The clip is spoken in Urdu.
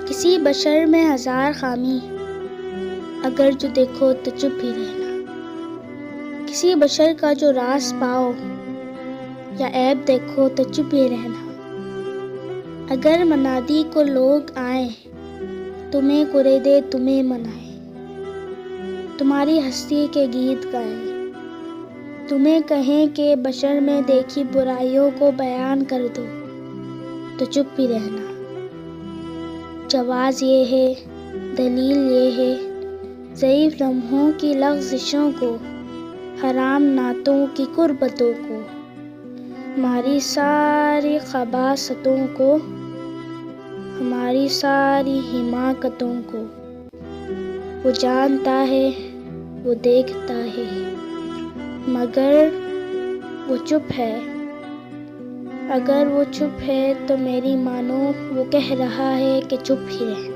کسی بشر میں ہزار خامی، اگر جو دیکھو تو چپ ہی رہنا۔ کسی بشر کا جو راز پاؤ یا عیب دیکھو تو چپ ہی رہنا۔ اگر منادی کو لوگ آئیں، تمہیں کرے دے تمہیں منائیں، تمہاری ہستی کے گیت گائیں، تمہیں کہیں کہ بشر میں دیکھی برائیوں کو بیان کر دو تو چپ ہی رہنا۔ جواز یہ ہے، دلیل یہ ہے، ضعیف لمحوں کی لغزشوں کو، حرام نعتوں کی قربتوں کو، ہماری ساری خباثتوں کو، ہماری ساری حماقتوں کو۔ وہ جانتا ہے، وہ دیکھتا ہے، مگر وہ چپ ہے۔ اگر وہ چپ ہے تو میری مانو وہ کہہ رہا ہے کہ چپ ہی رہنا۔